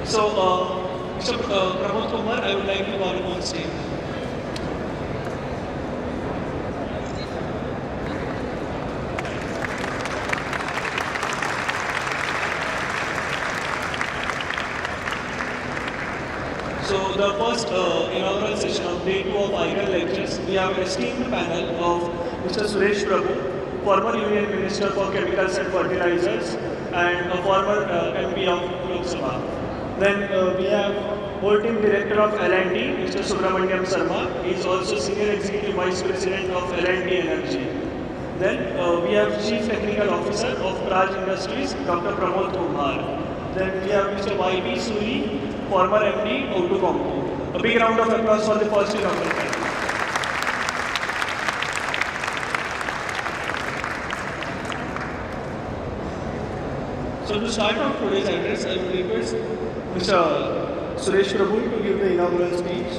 So, Mr. Pramod Kumar, I would like to call him on stage. So, the first inaugural session of day 2 of IGAL lectures, we have an esteemed panel of Mr. Suresh Prabhu, former Union Minister for Chemicals and Fertilizers and a former MP of Lok Sabha. Then we have whole team director of L&D, Mr. Subramaniam Sarma. He is also senior executive vice president of L&D Energy. Then we have chief technical officer of Praj Industries, Dr. Pramod Kumar. Then we have Mr. Y.B. Suri, former MD, Outokumpu. A big round of applause for the first inaugural panel. So to start off today's address, I would request Mr. Suresh Prabhu to give the inaugural speech.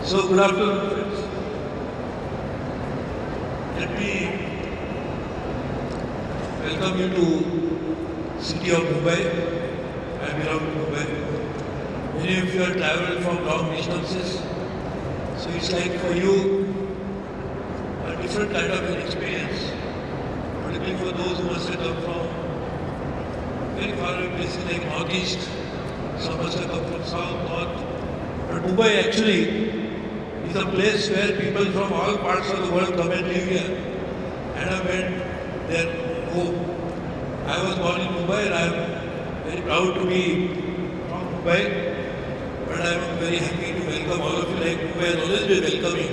So good afternoon, friends. Let me welcome you to city of Mumbai. I belong to Mumbai. Many of you have travelled from long distances, so it's like for you a different kind of an experience, particularly for those who must have come from very far away places like northeast, some must have come from south, north. But Mumbai actually is a place where people from all parts of the world come and live here and have made their home. I was born in Mumbai and I am very proud to be from Mumbai, but I am very happy to welcome all of you. Like Mumbai has always been welcoming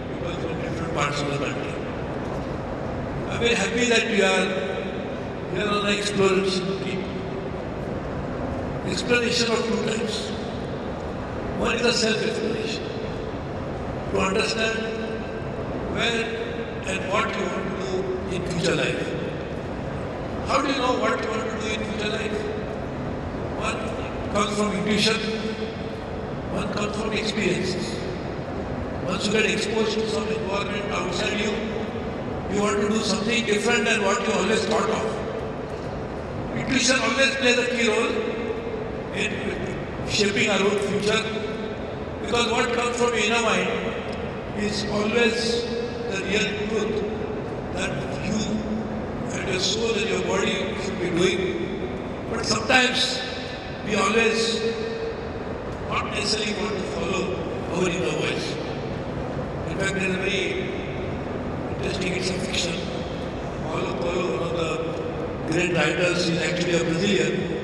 people from different parts of the country. I am very happy that we are here on an exploration trip. Exploration of two types. One is a self-exploration, to understand where and what you want to do in future life. How do you know what you want to do in future life? One comes from intuition, one comes from experiences. Once you get exposed to some environment outside you, you want to do something different than what you always thought of. Intuition always plays a key role in shaping our own future, because what comes from your inner mind is always the real truth that you and your soul and your body should be doing. But sometimes we always not necessarily want to follow our inner voice. In fact, there is a very interesting, it's a fiction. Paulo Coelho, one of the great writers, is actually a Brazilian.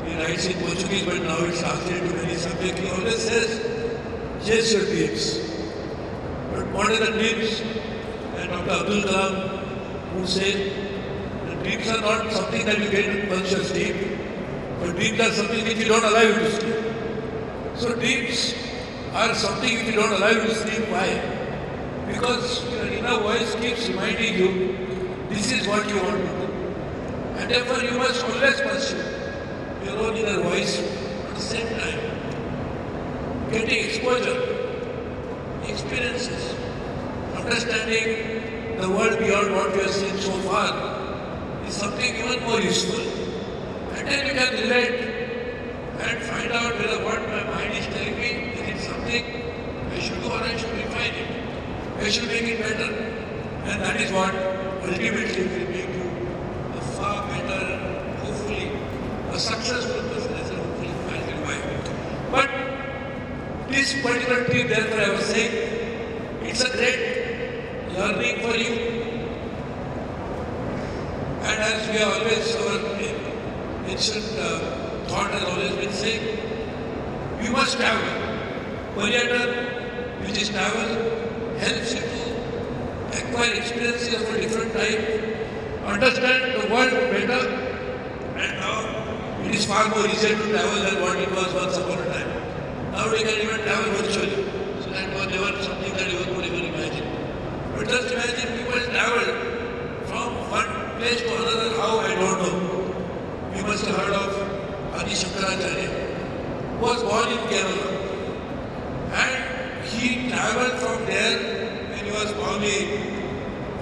He writes in Portuguese, but now it's translated to many subjects. He always says, chase your dreams. But what are the dreams? And Dr. Abdul Kalam would say, the dreams are not something that you get once you sleep, but dreams are something which you don't allow you to sleep. So dreams are something which you don't allow you to sleep. Why? Because your inner voice keeps reminding you, this is what you want to do. And therefore you must always pursue your own inner voice at the same time. Getting exposure, experiences, understanding the world beyond what we have seen so far is something even more useful. And then you can relate and find out whether what my mind is telling me, is it something I should do or I should refine it. I should make it better. And that is what ultimately will make you a far better, hopefully, a successful person as a hopefully final wife. But this particular trip, therefore, I was saying, it's a great learning for you. And as we have always, our ancient thought has always been saying, we must travel. Paryatan, which is travel, helps you to acquire experiences of a different type, understand the world better, and now it is far more easier to travel than what it was once upon a time. Now we can even travel virtually. So that was never something that you could even imagine. But just imagine people travel from one place to another, how I don't know. You must have heard of Adi Shankaracharya, who was born in Kerala. And he traveled from there when he was probably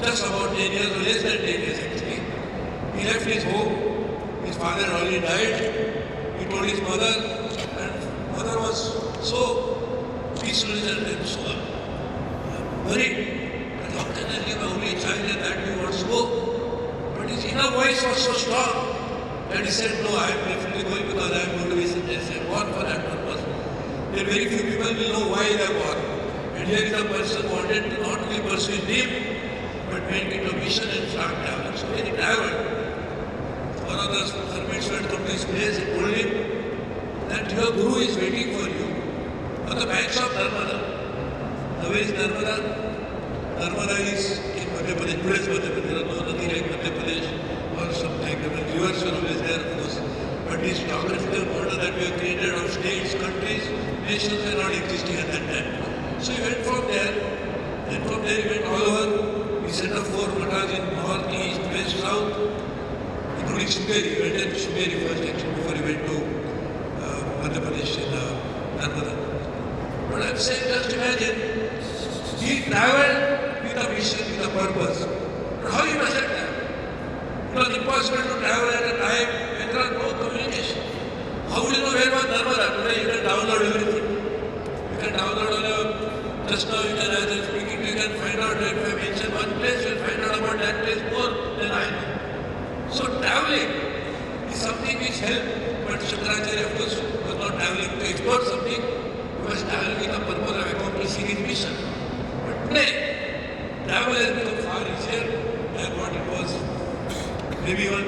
just about 10 years or less than 10 years actually. He left his home. His father had already died. He told his mother, and mother was so disillusioned and so worried. And how can I leave my only child and that he wants to go? But his inner voice was so strong that he said, no, I am definitely going because I am going to be sentenced. I am born for that purpose. There are very few people will know why they are born. And here is a person who wanted to not only pursue his dream, but make it a mission and start traveling. So when he traveled, one of the hermits went to this place and told him that your guru is waiting for you on the banks of Narmada. Now where is Narmada? Narmada is in Madhya Pradesh, today's Madhya Pradesh. There is nothing like Madhya Pradesh or something like that. Rivers are always there, of course. But this geographical border that we have created of states, countries, nations were not existing at that time. So he went from there, and from there he went all over. He set up 4 matas in north, east, west, south, including Shungeri. He went to Shungeri first actually before he went to Madhya Pradesh in Narmada. But I'm saying, just imagine, he traveled with a mission, with a purpose. But how he must have traveled? It was impossible to travel at a time when there was no communication. How would you know where was Narmada? Today you can download everything. You can download on your, just now you can, as I'm speaking, you can find out if I mention one place, you'll find out about that place more than I know. So traveling is something which helped, but Shankaracharya of course was not traveling to explore something, he was traveling with a purpose of accomplishing his mission. But today, travel has become far easier than what it was maybe even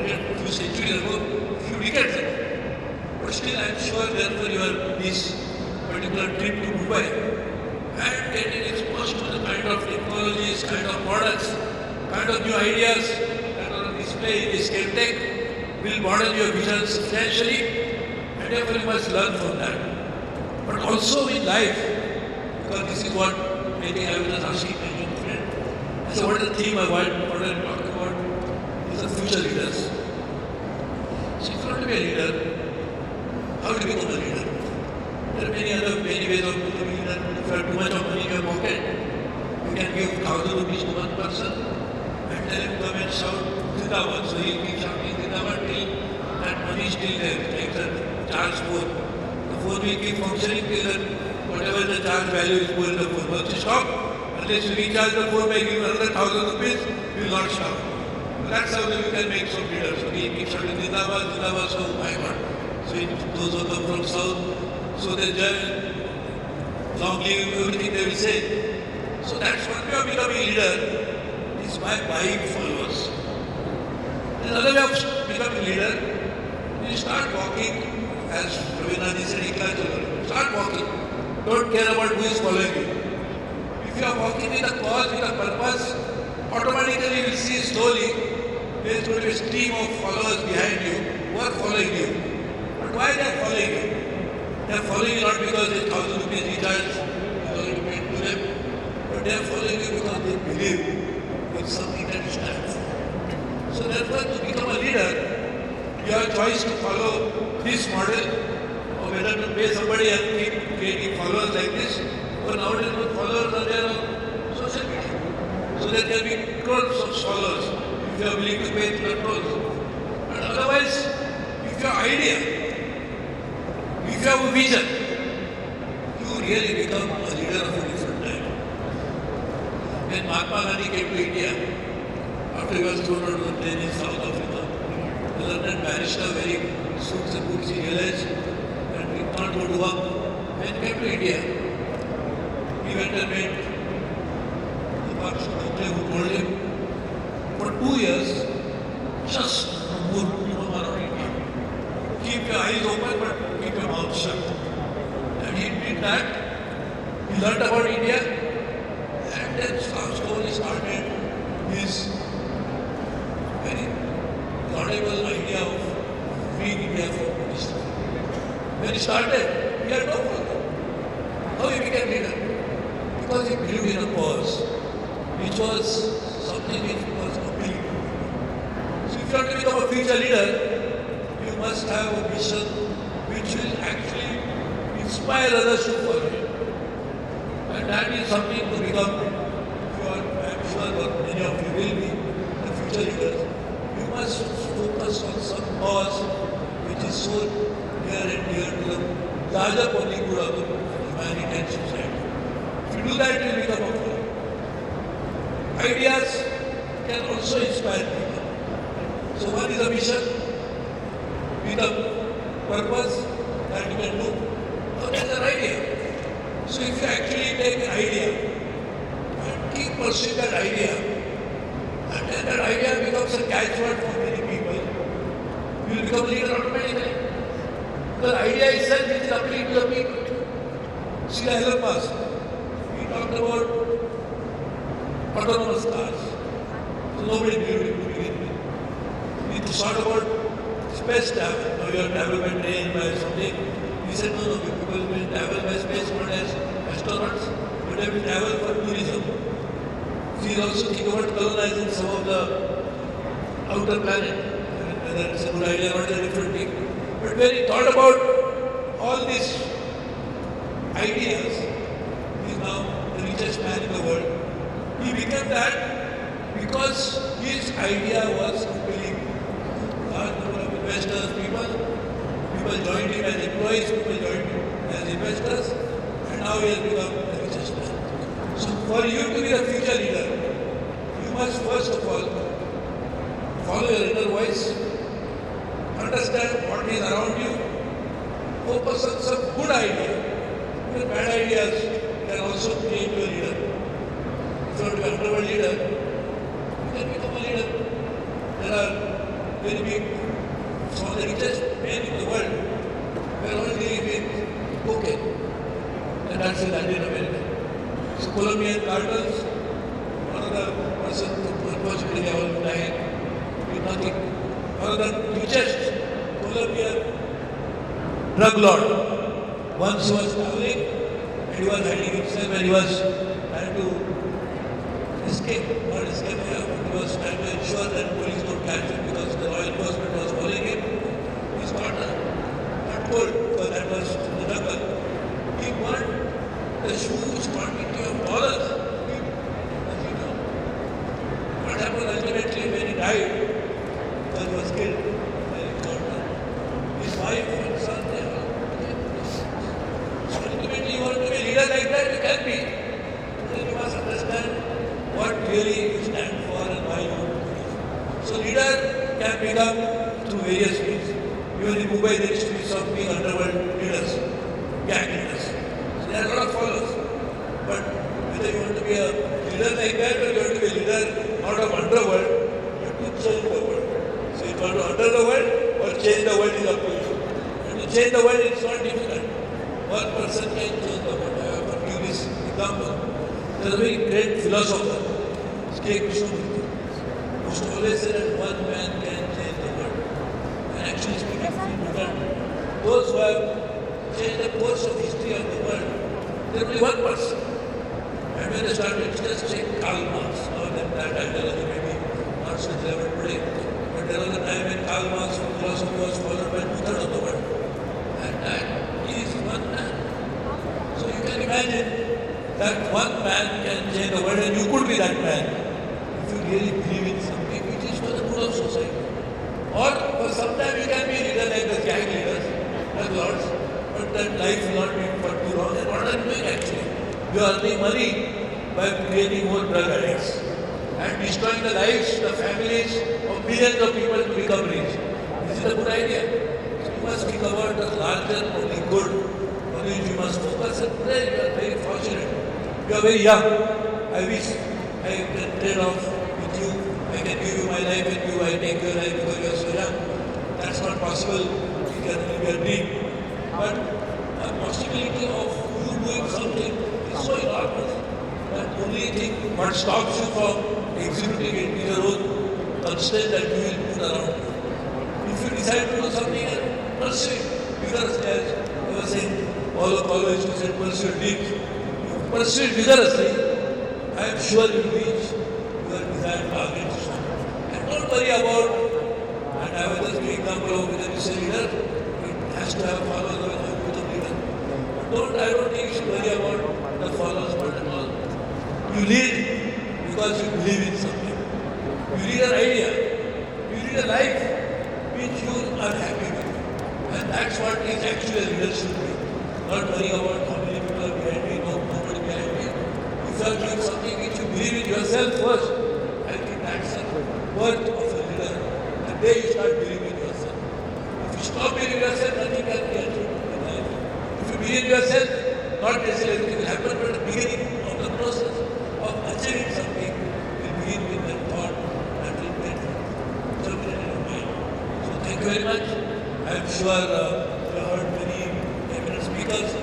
a few centuries ago, a few decades ago. But still I am sure therefore this particular trip to Mumbai and getting exposed to the kind of technologies, kind of products, kind of new ideas that are on display in this ChemTech will broaden your vision substantially, and therefore you must learn from that. But also in life, because this is what I think I was just asking my young friend. So what is the theme I want to talk about is the future leaders. So if you want to be a leader, how to become a leader? There are many ways of becoming a leader. If you have too much of money in your pocket, you can give 1,000 rupees to one person and tell him come and shout Zindabad. So he'll keep shouting Zindabad till that money is still there. Like the charge phone. The phone will keep functioning till whatever the charge value is put in the phone. Once you stop, unless you recharge the phone by giving another 1,000 rupees, you will not stop. That's how you can make some leaders. So he keeps shouting Zindabad, Zindabad, so my God. So those who come from south, so they just long live everything they will say. So that's one way of becoming a leader is by buying followers. Another way of becoming a leader, you start walking, as Ravindranath said, start walking. Don't care about who is following you. If you are walking with a cause, with a purpose, automatically you will see slowly there is going to be a stream of followers behind you who are following you. But why they are following you? They are following you not because they 1,000 rupees recharge you paid to them, but they are following you because they believe in something that you stand for. So therefore, to become a leader, you have a choice to follow this model or whether to pay somebody and keep creating followers like this, or nowadays the followers are there on social media. So there can be crores of followers if you are willing to pay the crores. But otherwise, if your idea, if you have a vision, you really become a leader of a different type. When Mahatma Gandhi came to India, after he was thrown out of the plane in South Africa, the London barrister wearing suits and boots, he realized that we can't go to work. When he came to India, he went and met the Pakistan doctor who told him, for 2 years, just move around India. Keep your eyes open, but keep your mouth shut. And he did that. He learned about India, and then slowly started his very laudable idea of freeing India from British. When he started, he had no problem. How he became leader? Because he believed in a cause, which was something which was appealing. So if you want to become a future leader, you must have a mission which will actually inspire others to follow you. And that is something to become, if you are, I am sure that many of you will be the future leaders. You must must focus on some cause which is so near and dear to the larger public good of the humanity and society. If you do that, you will become a fool. Ideas can also inspire people. So one is a mission with a purpose that you can do. So that's an idea. So if you actually take an idea and keep pursuing that idea, and then that idea becomes a catchword for many people, you will become a leader automatically. The idea itself is appealing to the people. See Elon Musk, he talked about autonomous cars. So nobody knew it to begin with. He thought about space travel. Now you have travel by train, by something. He said, no, people will travel by space not as astronauts, but they will travel for tourism. So he's also thinking about colonizing some of the outer planet. Whether it's a good idea or a different thing. But when he thought about all these ideas, he is now the richest man in the world. He became that because his idea was appealing to large number of investors, people joined him as employees, people joined him as investors, and now he has become the richest man. So for you to be the future leader, you must first of all follow your inner voice, understand what is around you, focus on some good idea. Even bad ideas can also change your leader. If you want to be an underworld leader, you can become a leader. There are very big, some of the richest men in the world were all dealing with cocaine. And that's in Latin America. So Colombian cartels, one of the persons who unfortunately they all died with nothing. One of the richest Colombian drug lord. Once he was traveling and he was hiding himself and he was trying to escape, not escape, but he was trying to ensure that police don't catch him because the law enforcement was following him. His partner got pulled because that was the jungle. He burned the huge quantity of dollars. As you know, what happened ultimately when he died, because he was killed by the partner. His wife and son, they all ultimately, you want to be a leader like that, you can be. Then you must understand what really you stand for and why you want to be. So leader can become through various ways. Even in Mumbai there used to be some big underworld leaders, gang leaders. So there are a lot of followers. But whether you want to be a leader like that or you want to be a leader out of underworld, you have to change the world. So you want to under the world or change the world is up to you. And to change the world it's not difficult. One person can change the world. I will give this example. There is a very great philosopher, K. Krishnamurti, who used to always say that one man can change the world. And actually speaking, if you look at those who have changed the course of history of the world, there is only one person. And when they started, just take Karl Marx. Now that ideology may be not so relevant today. But there was a time when Karl Marx's philosophy was followed by two-thirds of the world. And that is one man. So you can imagine that one man can change the world and you could be that man if you really believe in something which is for the good of society. Or for some time you can be a leader like the gang leaders, like lords, but that life will not be for too long. And what are you doing actually? You are earning money by creating more drug addicts and destroying the lives, the families of millions of people to become rich. This is a good idea. So you must think about the larger public good on which you must focus. And today you are very fortunate. You are very young. I wish I can trade off with you. I can give you my life with you. I take your life because you are so young. That's not possible. It can only be a dream. But the possibility of you doing something is so enormous that only thing what stops you from executing it is your own constraint that you will put around you. If you decide to do something and pursue it vigorously, as I was saying, Paulo used to say, pursue dreams. Pursue it vigorously, I am sure you will reach your desired targets. And don't worry about, and I was just giving example of when you say leader, it has to have followers or a youth leader. I don't think you should worry about the followers part at all. You lead because you believe in something. You lead an idea. You lead Lead a life which you are happy with. And that's what is actually a leader should be. Not worrying about how many people are behind me, nobody behind me. If you are doing something which you believe in yourself first, I think that's the worth of a leader. The day you start believing in yourself. If you stop believing in yourself, nothing can be achieved in life. If you believe in yourself, not necessarily everything will happen, but the beginning of the process of achieving something will begin with that thought that will get germinated in your mind. So thank you very much. I am sure you have heard many eminent speakers. I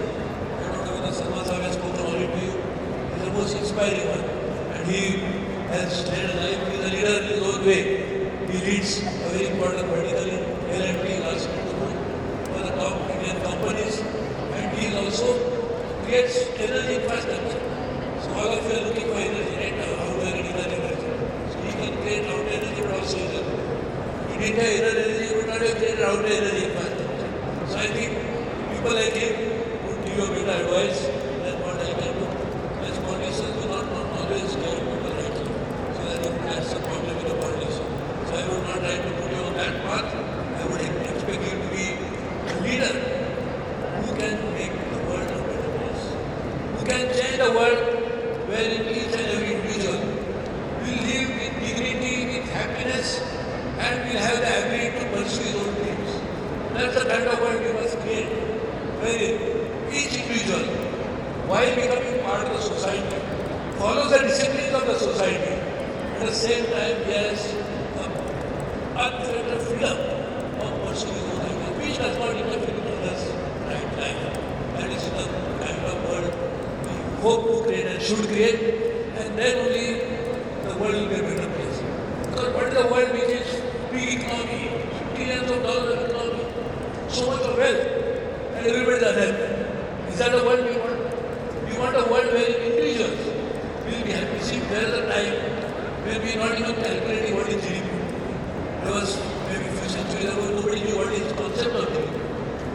don't know whether Salman Sahib has spoken only to you. He is the most inspiring one. And he has led a life. He is a leader in his own way. He leads a very important vertical in L&T, last group, for the top Indian companies. And he also creates energy infrastructure. So all of you are looking for energy, right? How do I get that energy? So he can create out energy but also energy. He didn't have inner energy, he would not have created out energy infrastructure. So I think people like him would give you a better advice than what I can do. As politicians, we not always care people like you. So I think that's the problem with the politician. So I would not try to put you on that path. I would expect you to be a leader who can make the world a better place. Who can change the world wherein each and every individual will live with dignity, with happiness, and will have the ability to pursue his own dreams. That's the kind of world we must create, wherein each individual, while becoming part of the society, follows the disciplines of the society. At the same time, he has unfettered freedom of pursuing his own ideas, which does not interfere with others' right life. That is the kind of world we hope to create and should create, and then only the world will be a better place. Because what is the world which is big economy, trillions of dollars of economy, so much of wealth, and everybody is unhappy? Is that the world we want? We want a world where individuals will be happy. See, there is a time when we are not even calculating what is GDP. There was maybe a few centuries ago, nobody knew what is the concept of GDP.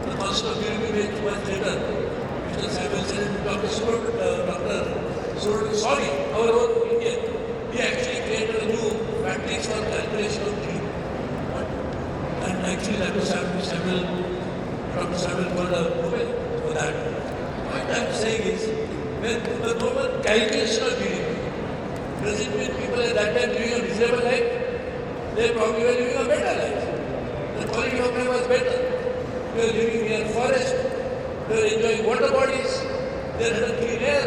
The concept of GDP was much later. Mr. Samuelson and Dr. Sorry, our own Indian, he actually created a new matrix for calculation of GDP. And actually Dr. Samuel won a Nobel for that. What I'm saying is, when the normal calculation of GDP, does it mean people at that time living a miserable life? They probably were living a better life. The quality of life was better. They were living near forest. They were enjoying water bodies. They had a clean air.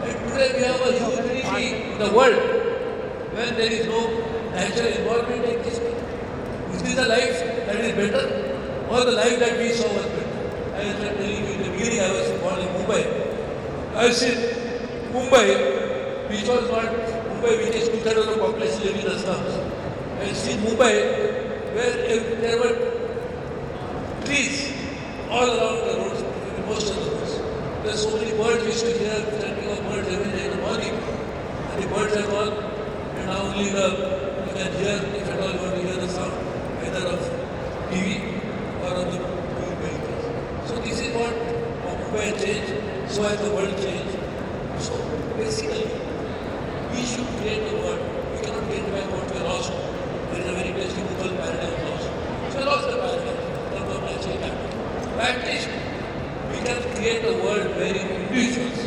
And today we have a huge unity in the world when there is no natural environment existing. Is this a life that is better? Or the life that we saw was better? I was telling you in the beginning, I was born in Mumbai. I was in Mumbai, which was not Mumbai, which is 2/3 of the population living in the slums. I was in Mumbai, where there were trees all around the roads, most of the roads. There are so many birds, we used to hear chanting of birds every day in the morning. And the birds are gone, and now only you can hear, if at all you want to hear the sound, either of TV or of the vehicles. So this is what Mumbai has changed, so has the world changed. So basically, we should create a world. We cannot get back what we lost. There is a very basic Google paradigm lost. So we lost the paradigm. But at least we can create a world where individuals,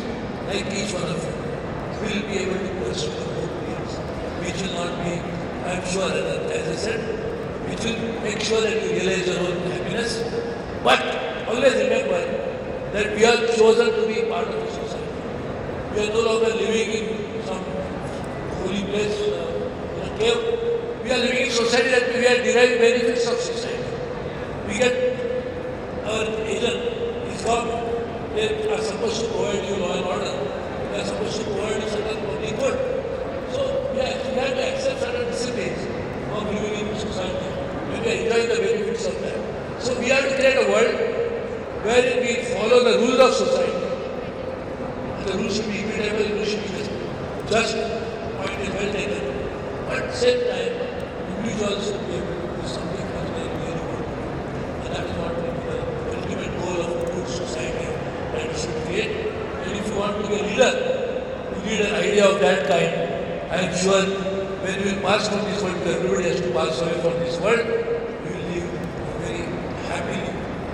like each one of you, will be able to pursue their own dreams, which will not be, I am sure, as I said, which will make sure that you realize your own happiness. But always remember that we are chosen to be part of the society. We are no longer living in some holy place, in a cave. We are living in society that we are deriving benefits of society. We get our agent, his government, they are supposed to provide you law and order. They are supposed to provide you certain public good. So we have to accept certain disciplines of living in society. We are enjoying the benefits of that. So we have to create a world wherein we follow the rules of society. And the rules should be equitable, the rules should be just, point is well taken. But at the same time, individuals should be able to do something which they really want to do. And that is what the ultimate goal of a good society that we should create. And if you want to be a leader, to lead an idea of that kind, I am sure when we pass from this world, everybody has to pass away from this world, we will live very happily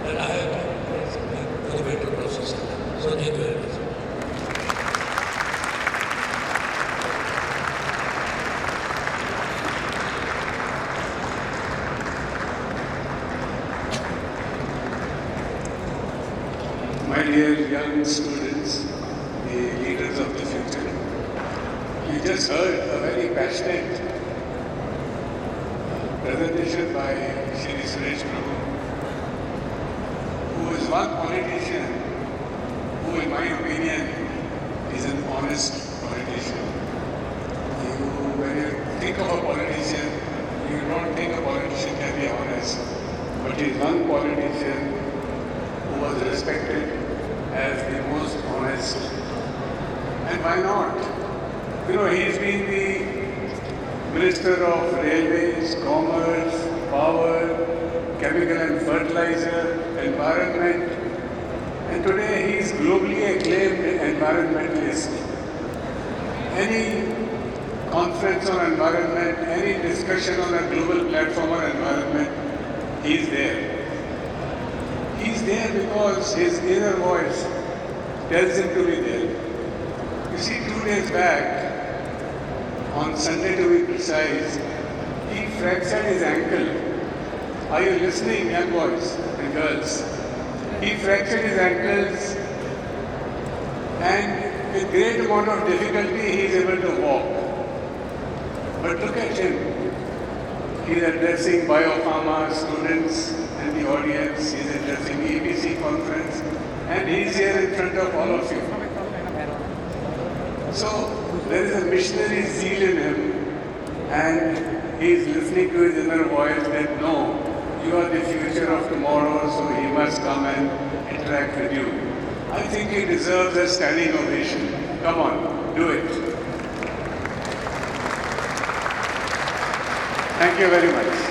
and I have for the better process. So thank you very much. My dear young students, the leaders of the future, you just heard a very passionate presentation by Shri Suresh Prabhu, who is one politician who, in my opinion, is an honest politician. When you think of a politician, you don't think a politician can be honest, but he is one politician who was respected as the most honest. And why not? You know, he's been the Minister of Railways, Commerce, Power, Chemical and Fertilizer, Environment, and today he is globally acclaimed environmentalist. Any conference on environment, any discussion on a global platform on environment, he is there. He's there because his inner voice tells him to be there. You see, 2 days back, on Sunday to be precise, he fractured his ankle. Are you listening, young boys and girls? He fractured his ankles and with great amount of difficulty he is able to walk. But look at him. He is addressing biopharma students and the audience. He is addressing EBC conference and he is here in front of all of you. So there is a missionary zeal in him and he is listening to his inner voice that no, you are the future of tomorrow, so he must come and interact with you. I think he deserves a standing ovation. Come on, do it. Thank you very much.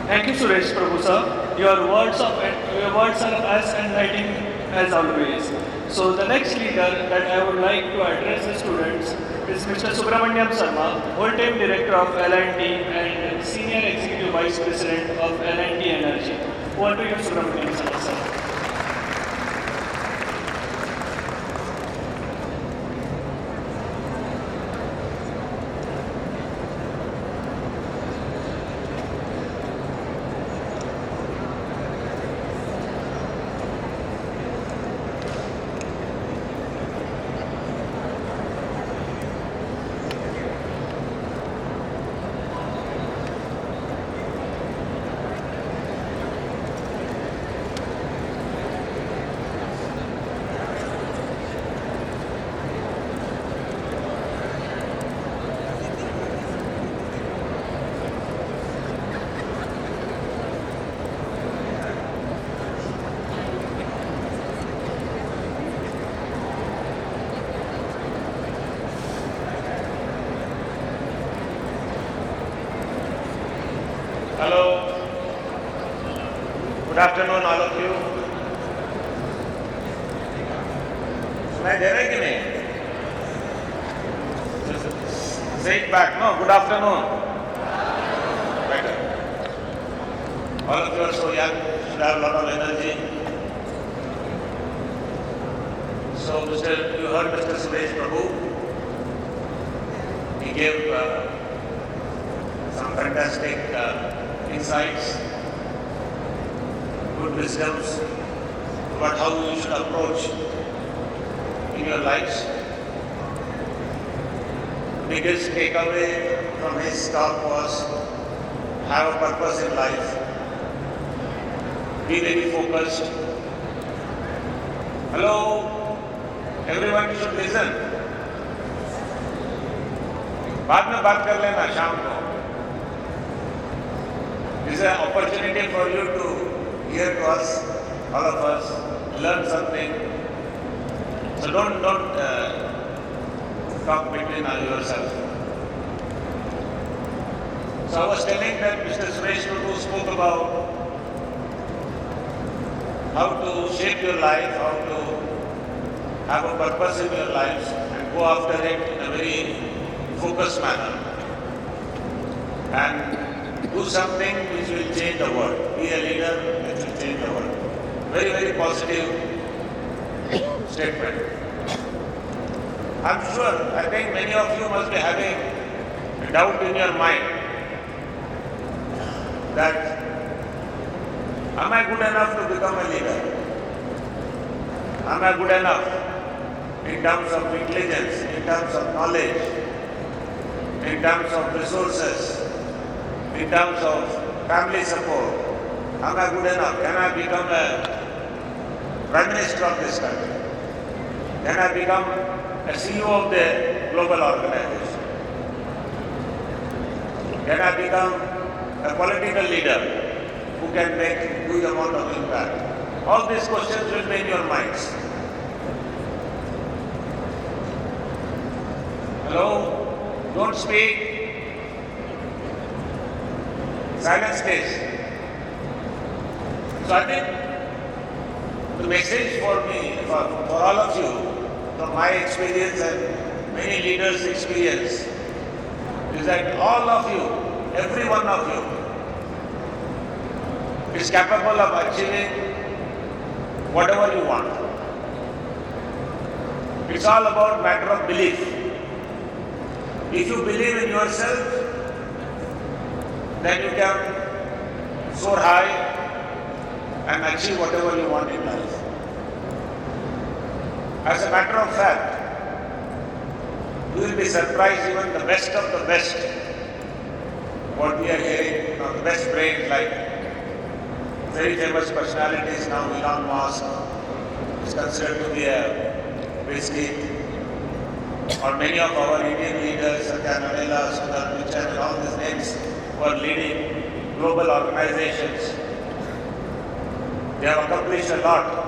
Thank you, Suresh Prabhu sir. Your words are as enlightening as always. So the next leader that I would like to address the students is Mr. Subramaniam Sarma, whole-time director of L&T and senior executive vice president of L&T Energy. Over to you, Subramaniam Sarma sir. Hello. Good afternoon, all of you. सुनाई दे रहा है कि नहीं? Say it back. No. Good afternoon. Better. All of you are so young. Should have a lot of energy. So, you heard Mr. Suresh Prabhu. He gave some fantastic insights, good wisdoms about how you should approach in your lives. Biggest takeaway from his talk was have a purpose in life. Be very focused. Hello, everyone should listen. बाद में बात कर लेना शाम को. This is an opportunity for you to hear to us, all of us, learn something. So don't talk between yourself. So I was telling that Mr. Suresh Prabhu spoke about how to shape your life, how to have a purpose in your lives and go after it in a very focused manner and do something which will change the world. Be a leader which will change the world. Very, very positive statement. I'm sure, I think many of you must be having a doubt in your mind that am I good enough to become a leader? Am I good enough in terms of intelligence, in terms of knowledge, in terms of resources, in terms of family support? Am I good enough? Can I become a Prime Minister of this country? Can I become a CEO of the global organization? Can I become a political leader who can make a huge amount of impact? All these questions will be in your minds. Hello? Don't speak. Silence please. So I think the message for me, for all of you, from my experience and many leaders' experience, is that all of you, every one of you, is capable of achieving whatever you want. It's all about matter of belief. If you believe in yourself, then you can soar high and achieve whatever you want in life. As a matter of fact, you will be surprised even the best of the best, what we are hearing, the best brains like very famous personalities now, Elon Musk is considered to be a biscuit, or many of our Indian leaders, Satya Nadella, Sundar Pichai, and all these names who are leading global organizations. They have accomplished a lot.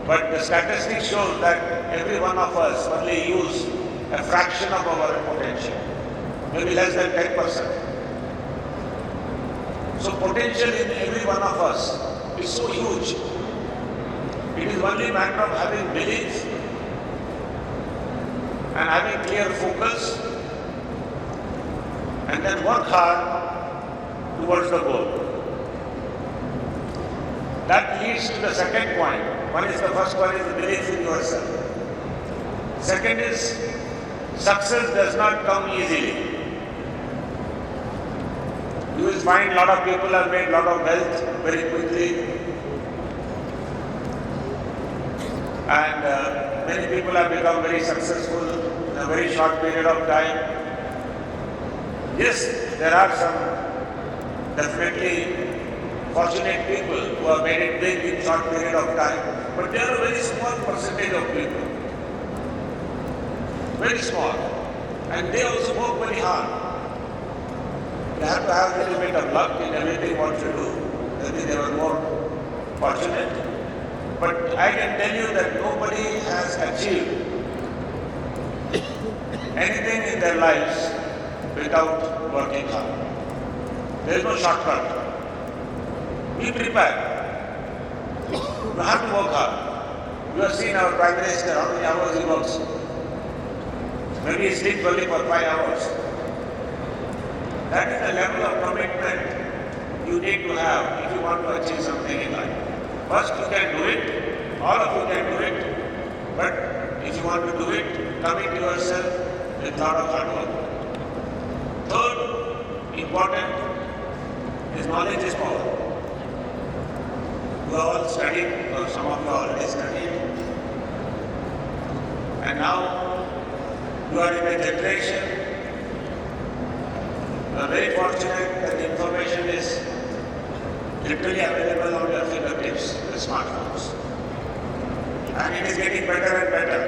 But the statistics show that every one of us only use a fraction of our potential, maybe less than 10%. So potential in every one of us is so huge. It is only a matter of having belief and having clear focus and then work hard towards the goal. That leads to the second point. The first one is the belief in yourself. Second is success does not come easily. You will find a lot of people have made a lot of wealth very quickly, and many people have become very successful in a very short period of time. Yes, there are some definitely fortunate people who have made it big in short period of time, but they are a very small percentage of people. Very small. And they also work very hard. You have to have a little bit of luck in everything what you do. Maybe they were more fortunate. But I can tell you that nobody has achieved anything in their lives without working hard. There is no shortcut. Be prepared. You have to work hard. You have seen our Prime Minister, how many hours he works. Maybe he sleeps only for 5 hours. That is the level of commitment you need to have if you want to achieve something in life. First, you can do it. All of you can do it. But if you want to do it, commit yourself with a lot of hard work. Third, important, is knowledge is power. You have all studied, or some of you already studied. And now, you are in a generation, you are very fortunate that the information is literally available on your fingertips, the smartphones. And it is getting better and better.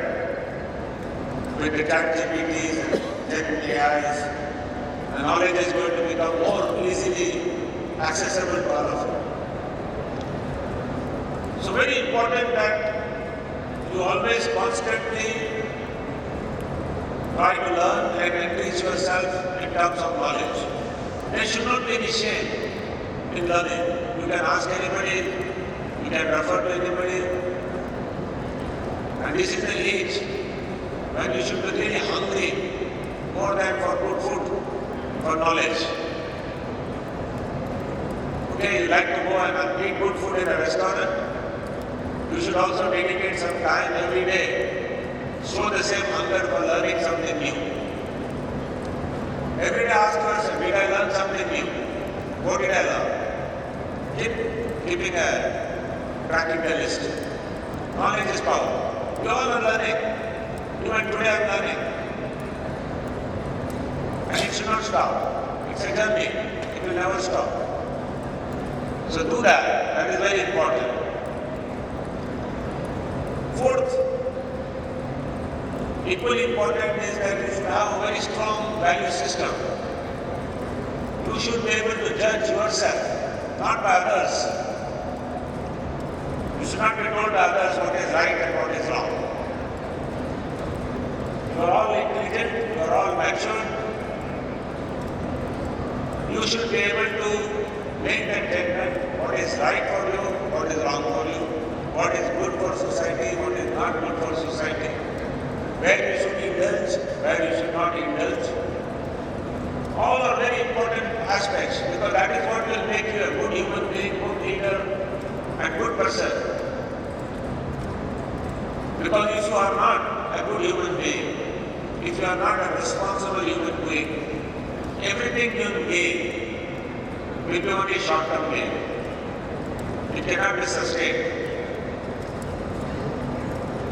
With the ChatGPTs and Gen AIs, the knowledge is going to become more easily accessible to all of you. So very important that you always constantly try to learn and enrich yourself in terms of knowledge. There should not be any shame in learning. You can ask anybody, you can refer to anybody. And this is the age when you should be really hungry more than for good food, for knowledge. Okay, you like to go and eat good food in a restaurant. You should also dedicate some time every day. Show the same hunger for learning something new. Every day ask yourself, did I learn something new? What did I learn? Keeping tracking the list. Knowledge is power. We all are learning. Even today I am learning. And it should not stop. It's a journey. It will never stop. So do that. That is very important. Fourth, equally important is that you should have a very strong value system. You should be able to judge yourself, not by others. You should not be told by others what is right and what is wrong. You are all intelligent, you are all mature. You should be able to make that judgment what is right for you, what is wrong for you, what is good for society, what is not good for society, where you should indulge, where you should not indulge. All are very important aspects because that is what will make you a good human being, good leader, and good person. Because if you are not a good human being, if you are not a responsible human being, everything you gain will be only short-term gain. It cannot be sustained.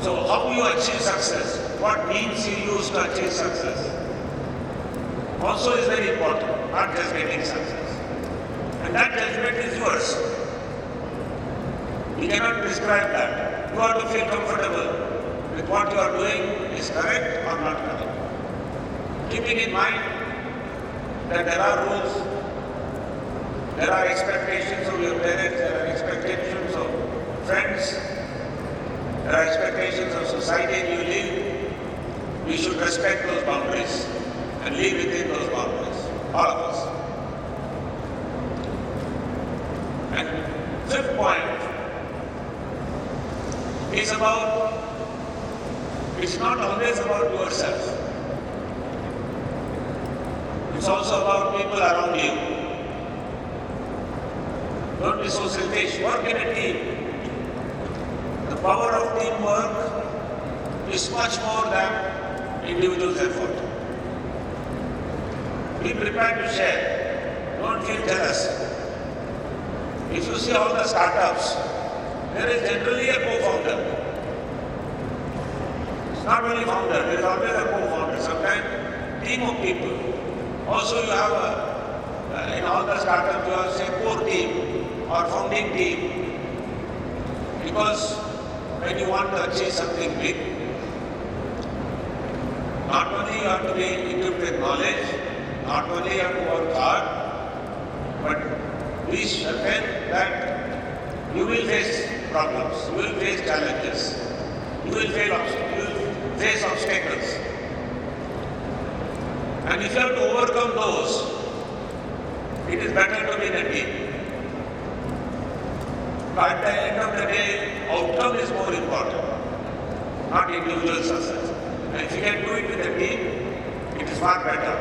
So how you achieve success, what means you use to achieve success, also is very important, not just getting success. And that judgment is yours. You cannot prescribe that. You have to feel comfortable with what you are doing is correct or not correct. Keeping in mind that there are rules, there are expectations of your parents, there are expectations of friends, there are expectations of society you live. We should respect those boundaries and live within those boundaries, all of us. And fifth point is about, it's not always about yourself. It's also about people around you. Don't be so selfish. Work in a team. The power of teamwork is much more than individual effort. Be prepared to share. Don't feel jealous. If you see all the startups, there is generally a co-founder. It's not only founder, there is always a co-founder. Sometimes team of people. Also you have in all the startups you have say core team or founding team. Because when you want to achieve something big, not only you have to be equipped with knowledge, not only you have to work hard, but be certain that you will face problems, you will face challenges, you will face obstacles. And if you have to overcome those, it is better to be in a team. But at the end of the day, outcome is more important, not individual success. And if you can do it with a team, it is far better.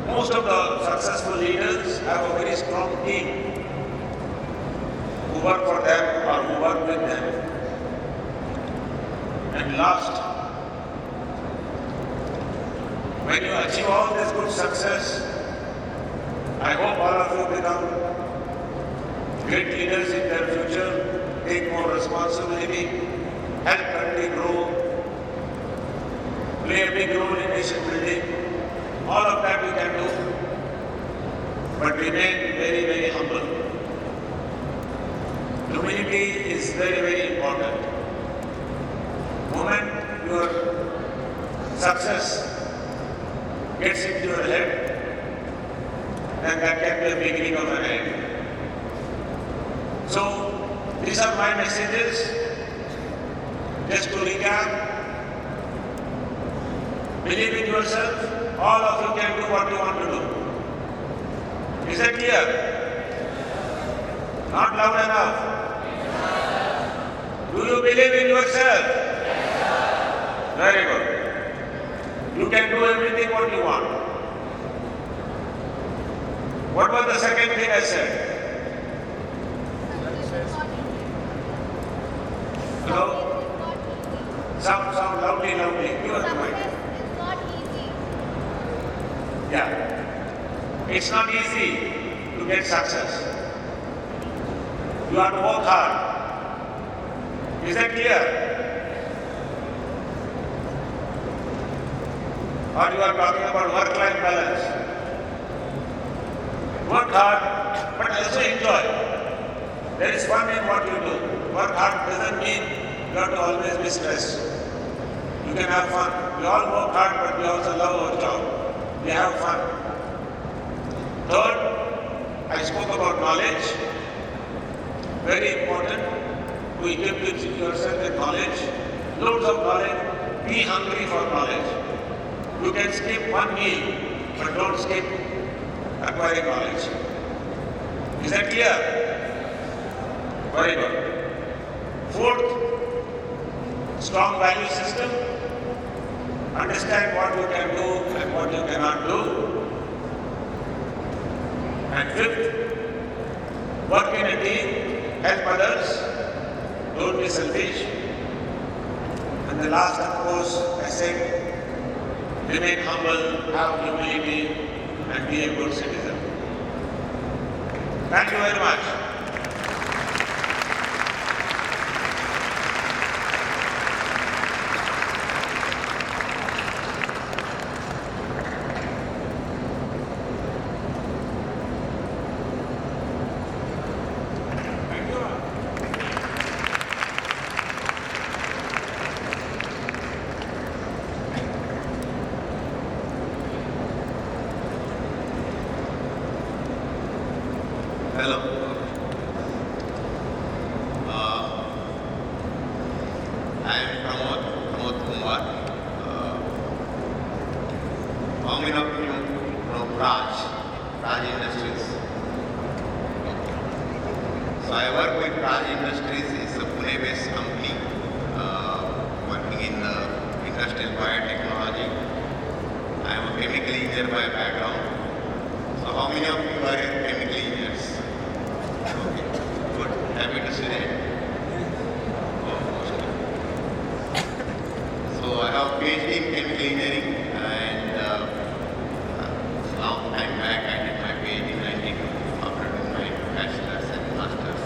Most of the successful leaders have a very strong team who work for them or who work with them. And last, when you achieve all this good success, I hope all of you become great leaders in their future, take more responsibility, help country grow, play a big role in nation building. All of that we can do, but remain very, very humble. Humility is very, very important. The moment your success gets into your head, then that can be a beginning of an end. So, these are my messages. Just to recap, believe in yourself. All of you can do what you want to do. Is that clear? Not loud enough. Do you believe in yourself? Very good. You can do everything what you want. What was the second thing I said? Hello? Sound loudly. Give us the mic. Success is not easy. Yeah. It's not easy to get success. You have to work hard. Is that clear? Or you are talking about work-life balance? Work hard, but also enjoy. There is fun in what you do. Work hard doesn't mean you have to always be stressed. You can have fun. We all work hard, but we also love our job. We have fun. Third, I spoke about knowledge. Very important to equip yourself with knowledge. Loads of knowledge. Be hungry for knowledge. You can skip one meal, but don't skip acquiring knowledge. Is that clear? Very good. Fourth, strong value system. Understand what you can do and what you cannot do. And fifth, work in a team, help others, don't be selfish. And the last, of course, I said, remain humble, have humility, and be a good citizen. Thank you very much. Hello. I am Pramod Kumar. How many of you know Raj Industries? So I work with Raj Industries. It's a Pune-based company working in industrial biotechnology. I am a chemical engineer by background. So how many of you are chemical engineers? Okay, good. Happy to see that. Oh, mostly. So I have PhD in chemical engineering, and long time back I did my PhD in 92 after doing my bachelor's and master's.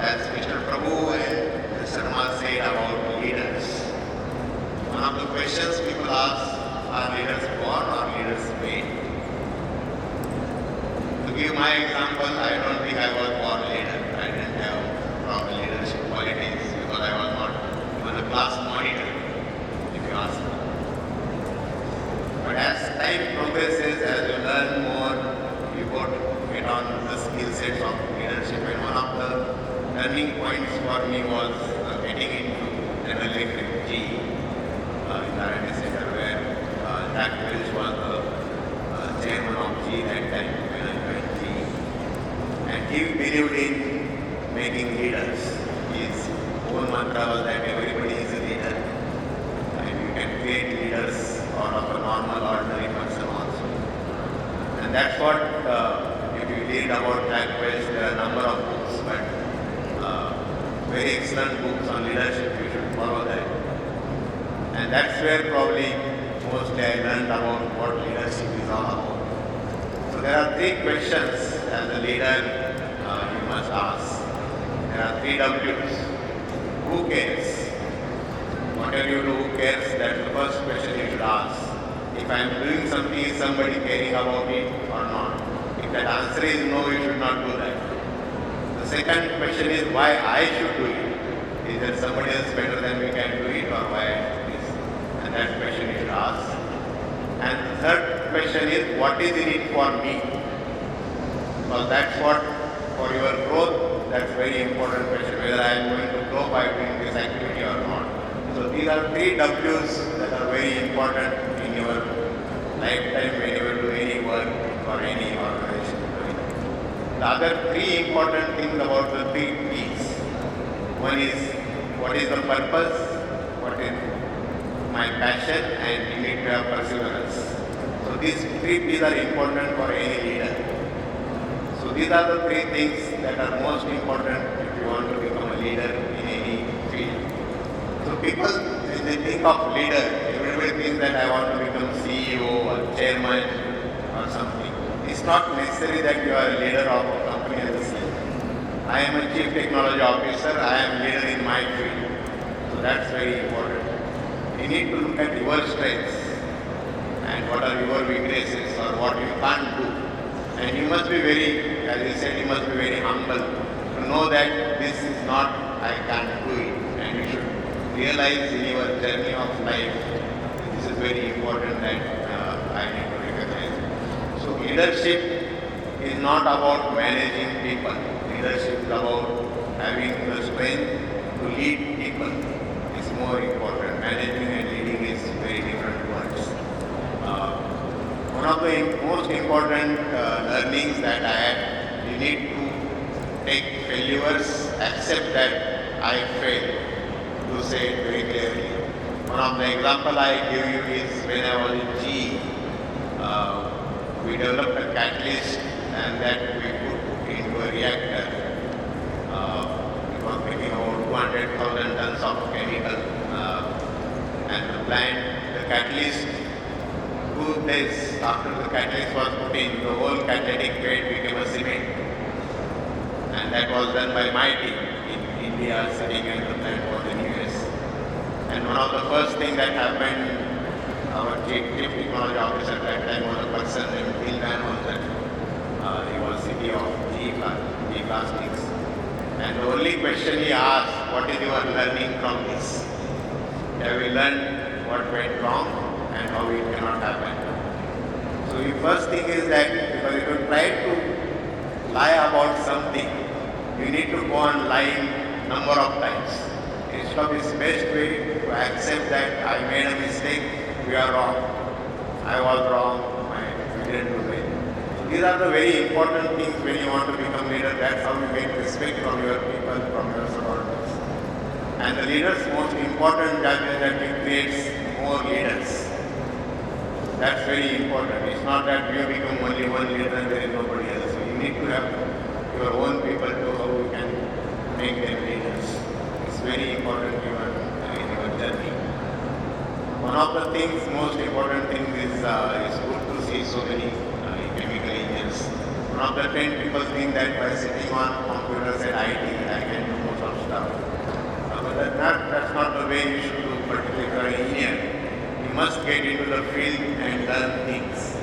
As Mr. Prabhu and Mr. Sharma said about leaders, one of the questions people ask, are leaders born or leaders made? To give my example, I don't think I was born leader. I didn't have proper leadership qualities because I was not even a class monitor, if you ask me. But as time progresses, as you learn more, you get on the skill sets of leadership. And one of the turning points for me was getting into General Electric GE in the R&D center, where Jack Welch was the chairman of GE that time when I joined GE. And he believed in making leaders. His whole mantra was that everybody is a leader, and you can create leaders out of a normal, ordinary person also. And that's what, if you read about Jack Welch, there are a number of books, but very excellent books on leadership, you should follow that. And that's where probably mostly I learned about what leadership is all about. So there are three questions as a leader you must ask. There are three W's. Who cares? Whatever you do, who cares? That's the first question you should ask. If I am doing something, is somebody caring about it or not? If that answer is no, you should not do that. The second question is why I should do it. Is there somebody else better than me can do it, or why I should do this? And that question you should ask. And the third question is what is in it for me? Because that's what, for your growth, that's very important question, whether I am going to grow by doing this activity or not. So these are three W's that are very important in your lifetime when you will do any work for any organization. The other three important things about the three P's. One is what is the purpose, what is my passion, and you need to have perseverance. So these three P's are important for any leader. So these are the three things that are most important if you want to become a leader in any field. So people, when they think of leader, everybody thinks that I want to become CEO or chairman or something. It's not necessary that you are a leader of a company as a CEO. I am a chief technology officer, I am leader in my field. So that's very important. You need to look at your strengths and what are your weaknesses or what you can't do. And you must be very, as you said, you must be very humble to know that this is not, I can't do it. And you should realize in your journey of life, this is very important that I need to recognize. So leadership is not about managing people. Leadership is about having the strength to lead people. It's more important. Managing and leading is very different words. One of the most important learnings that I had, you need to take failures, accept that I failed, to say it very clearly. One of the example I give you is when I was in GE, we developed a catalyst and that we put into a reactor. It was making about 200,000 tons of chemical and the plant, the catalyst, 2 days after the catalyst was put in, the whole catalytic bed became a cement. And that was done by my team in India, sitting in the plant was in US. And one of the first things that happened, our chief technology officer at that time was a person named Bill Van Holzen. He was CEO of GE Plastics. And the only question he asked, what is your learning from this? Have we learned what went wrong and how it cannot happen? So the first thing is that because if you try to lie about something, you need to go on lying number of times. Instead of its best way to accept that I made a mistake, we are wrong. I was wrong, we didn't do it. So these are the very important things when you want to become leader. That's how you get respect from your people, from your subordinates. And the leader's most important job is that he creates more leaders. That's very important. It's not that you become only one leader and there is nobody else. So you need to have your own people to how you can make them leaders. It's very important in your journey. One of the things, most important thing is good to see so many chemical engineers. One of the 10 people think that by sitting on computers at IT, I can do most of stuff. But that's not the way you should do, particularly if you are an engineer. You must get into the field and learn things.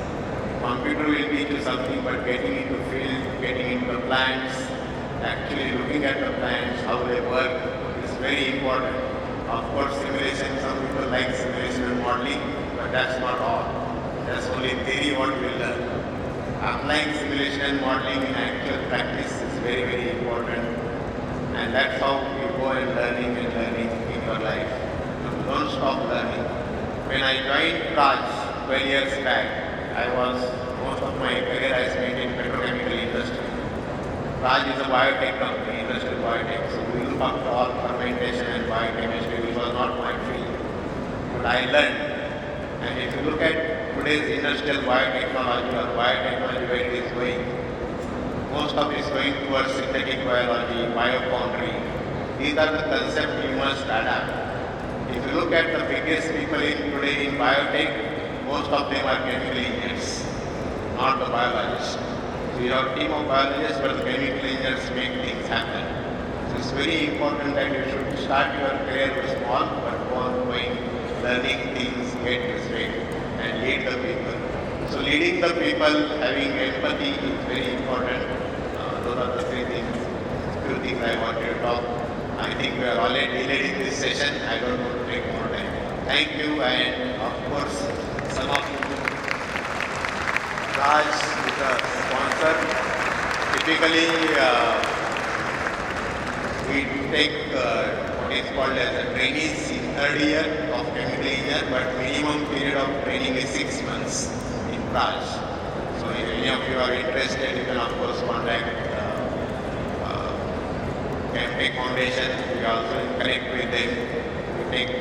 Computer will teach you something, but getting into field, getting into the plants, actually looking at the plants, how they work, is very important. Of course, simulation, some people like simulation and modeling, but that's not all. That's only theory what we will learn. Applying simulation and modeling in actual practice is very, very important. And that's how you go and learning in your life. So don't stop learning. When I joined Praj 12 years back, most of my career I spent in petrochemical industry. Praj is a biotech company, industrial biotech. So we look after all fermentation and biochemistry, which was not my field. But I learned. And if you look at today's industrial biotechnology or biotechnology where it is going, most of it is going towards synthetic biology, biofoundry. These are the concepts you must adapt. If you look at the biggest people today in biotech, most of them are chemical engineers, not the biologists. So you have a team of biologists, but the chemical engineers make things happen. So it's very important that you should start your career small, but go on going, learning things, get respect, and lead the people. So leading the people, having empathy is very important. Those are the few things I wanted to talk. I think we are already delayed in this session. I don't want to take more time. Thank you, and of course, some of you know Raj is a sponsor. Typically, we take what is called as a trainees in third year of chemical engineer, but minimum period of training is 6 months in Raj. So any of you are interested, you can of course contact Camptech Foundation. We also connect with them. We take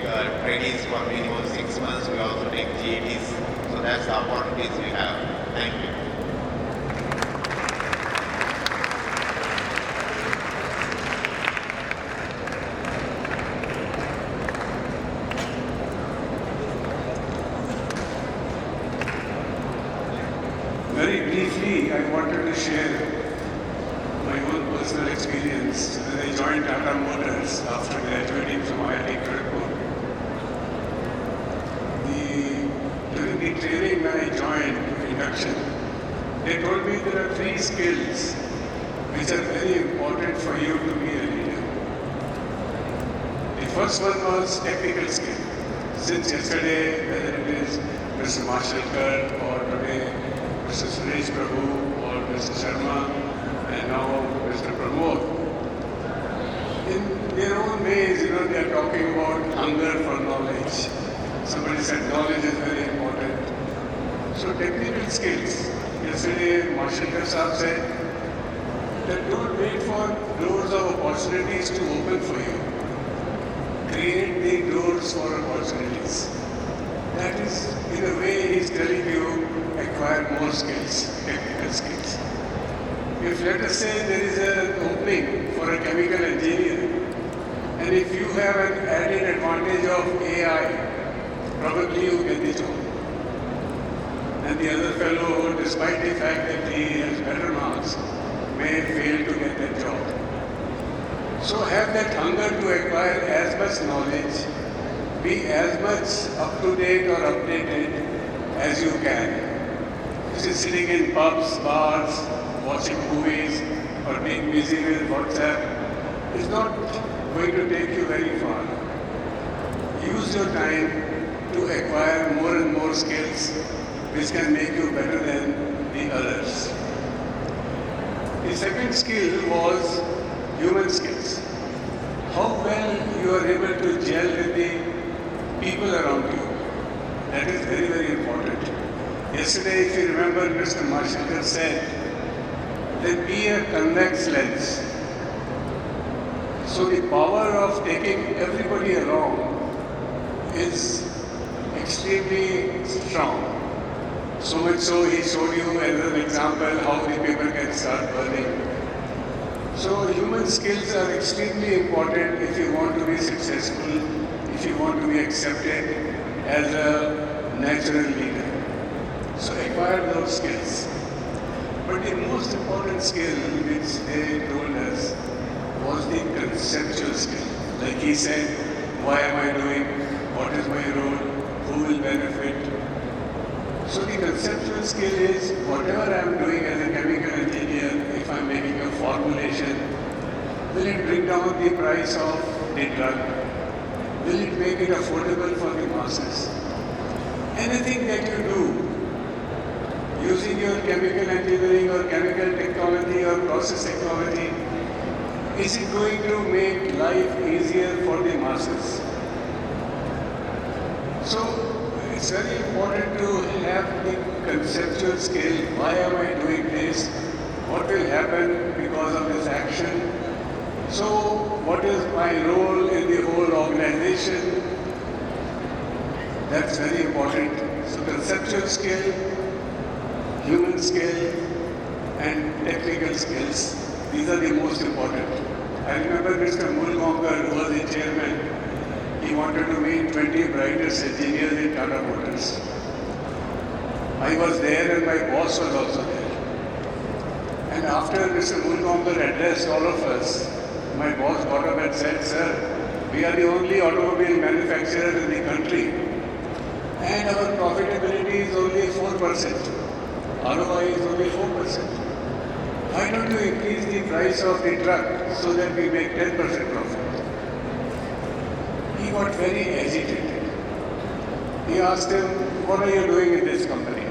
trainees for minimum 6 months. We also take GETs. So that's the opportunities we have. Thank you. Very briefly, I wanted to share my own personal experience when I joined Tata Motors after graduating from IIT Kharagpur. During the training when I joined, induction, they told me there are 3 skills which are very important for you to be a leader. The first one was technical skill. Since yesterday, whether it is Mr. Mashelkar or today Mr. Suresh Prabhu or Mr. Sharma and now Mr. Pramod, in their own ways, they are talking about hunger for knowledge. Somebody said knowledge is very important. So technical skills. Yesterday, Mashelkar Saab said that don't wait for doors of opportunities to open for you. Create the doors for opportunities. That is, in a way, he's telling you, acquire more skills, technical skills. If let us say there is an opening for a chemical engineer, and if you have an added advantage of AI, probably you get the job. And the other fellow, despite the fact that he has better marks, may fail to get that job. So have that hunger to acquire as much knowledge, be as much up to date or updated as you can. Just sitting in pubs, bars, watching movies, or being busy with WhatsApp is not going to take you very far. Use your time to acquire more and more skills which can make you better than the others. The second skill was human skills. How well you are able to gel with the people around you. That is very, very important. Yesterday, if you remember, Mr. Mashelkar said that be a convex lens. So the power of taking everybody along is extremely strong. So much so he showed you as an example how the paper can start burning. So human skills are extremely important if you want to be successful, if you want to be accepted as a natural leader. So acquire those skills. But the most important skill which they told us was the conceptual skill. Like he said, why am I doing? What is my role? Who will benefit? So the conceptual skill is whatever I am doing as a chemical engineer, if I am making a formulation, will it bring down the price of the drug? Will it make it affordable for the masses? Anything that you do using your chemical engineering or chemical technology or process technology, is it going to make life easier for the masses? So it's very important to have the conceptual skill. Why am I doing this? What will happen because of this action? So what is my role in the whole organization? That's very important. So conceptual skill, human skill, and technical skills, these are the most important. I remember Mr. Mulgaonkar, who was the chairman, he wanted to meet 20 brightest engineers in Tata Motors. I was there and my boss was also there. And after Mr. Mulgaonkar addressed all of us, my boss got up and said, "Sir, we are the only automobile manufacturer in the country and our profitability is only 4%. ROI is only 4%. Why don't you increase the price of the truck so that we make 10% profit?" He got very agitated. He asked him, "What are you doing in this company?"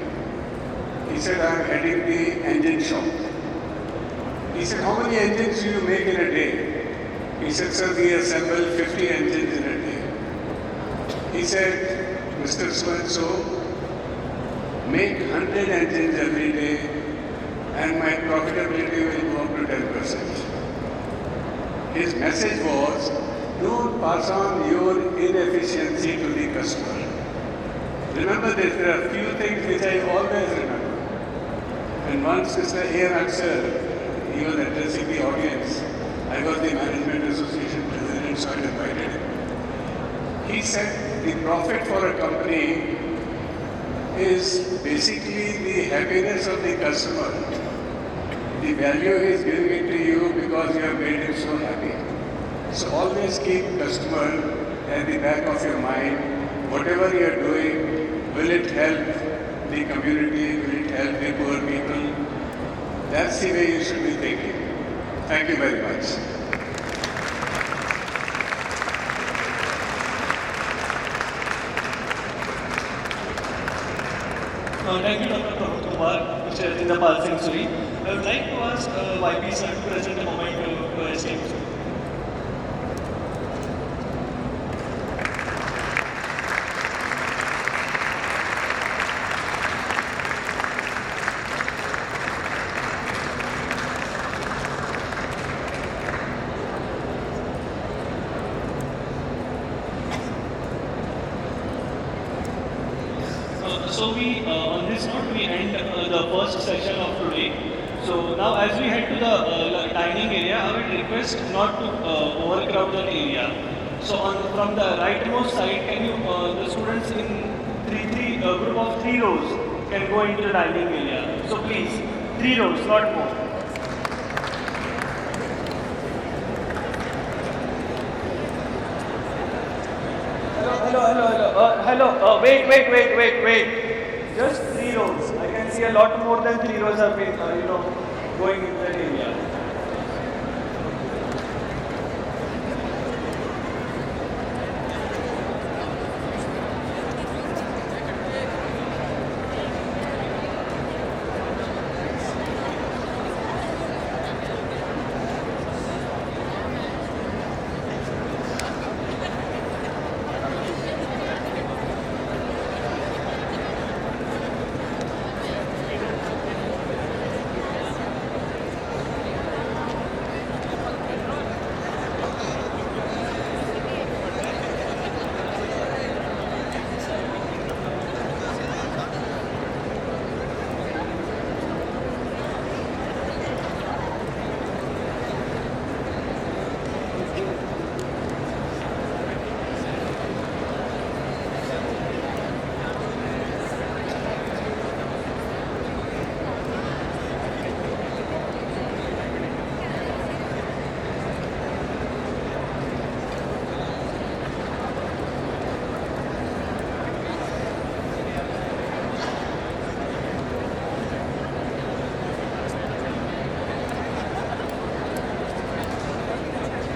He said, "I am heading the engine shop." He said, "How many engines do you make in a day?" He said, "Sir, we assemble 50 engines in a day." He said, "Mr. So-and-so, make 100 engines every day and my profitability will go up to 10%. His message was, don't pass on your inefficiency to the customer. Remember this, there are few things which I always remember. And once Mr. A. Axel, he was addressing the audience. I was the Management Association president, so I invited him. He said the profit for a company is basically the happiness of the customer. The value he is giving it to you because you have made him so happy. So always keep customer at the back of your mind. Whatever you are doing, will it help the community? Will it help the poor people? That's the way you should be thinking. Thank you very much. Thank you, Dr. Pramod Kumar, Mr. Jindapal Singh Suri. I would like to ask YP sir to present a moment to esteemed sir. So on this note, we end the first session of today. So now as we head to the dining area, I would request not to overcrowd the area. So from the rightmost side, can you, the students in group of 3 rows can go into the dining area. So please, 3 rows, not more. Hello. Wait. Just 3 rows. I can see a lot more than 3 rows have been, going